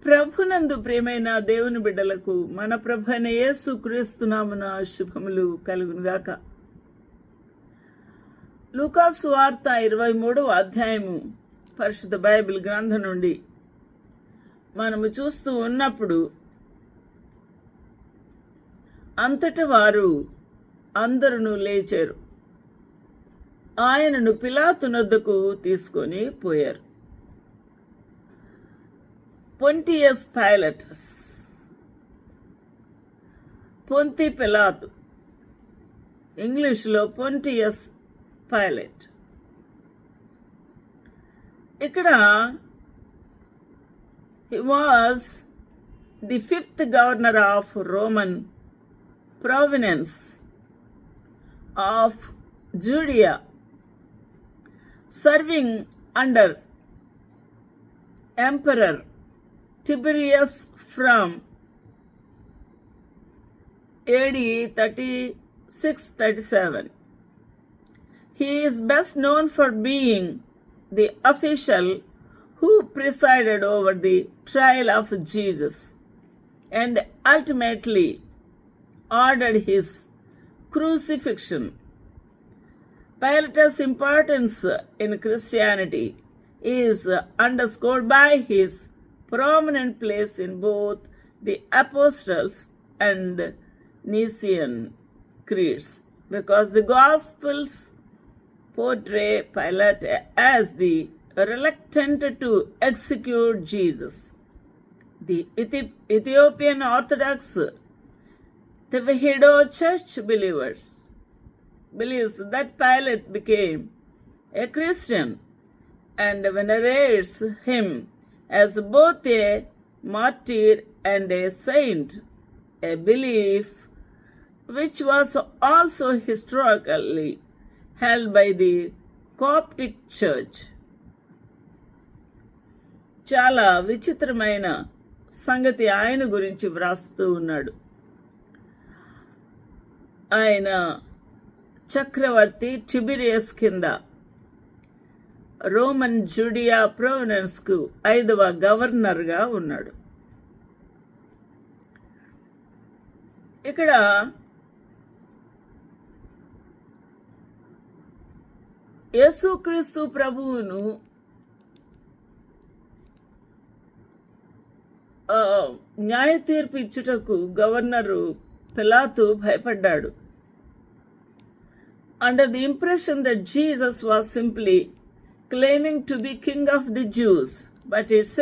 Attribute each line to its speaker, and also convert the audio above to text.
Speaker 1: ప్రభునందు ప్రియమైన దేవుని బిడ్డలకు మన ప్రభు అయిన యేసు క్రీస్తు నామమున శుభములు కలుగునుగాక. లూకాసు సువార్త 23వ అధ్యాయము పరిశుద్ధ బైబిల్ గ్రంథం నుండి మనము చూస్తూ ఉన్నప్పుడు, అంతట వారు అందరూ లేచారు, ఆయనను పిలాతు నొద్దకు తీసుకొని పోయారు. పొంటియస్ పైలటస్, పొంతి పిలాతు, ఇంగ్లీష్లో పొంటియస్ పైలట్. ఇక్కడ he was the 5th governor of Roman province of Judea, serving under Emperor Tiberius from AD 36-37. He is best known for being the official who presided over the trial of Jesus and ultimately ordered his crucifixion. Pilatus' importance in Christianity is underscored by his prominent place in both the Apostles and Nicene creeds, because the Gospels portray Pilate as the reluctant to execute Jesus. The Ethiopian Orthodox Tewahedo Church believes that Pilate became a Christian and venerates him as both a martyr and a saint, a belief which was also historically held by the Coptic Church. చాలా విచిత్రమైన సంగతి ఆయన గురించి వ్రాస్తూ ఉన్నాడు. ఆయన చక్రవర్తి Tiberius కింద Roman జుడియా ప్రొవినెన్స్కు 5వ గవర్నర్గా ఉన్నాడు. ఇక్కడ యేసుక్రీస్తు ప్రభువును న్యాయ తీర్పు ఇచ్చుటకు గవర్నరు పిలాతు భయపడ్డాడు. Under the impression that Jesus was simply claiming to be king of the Jews, but it says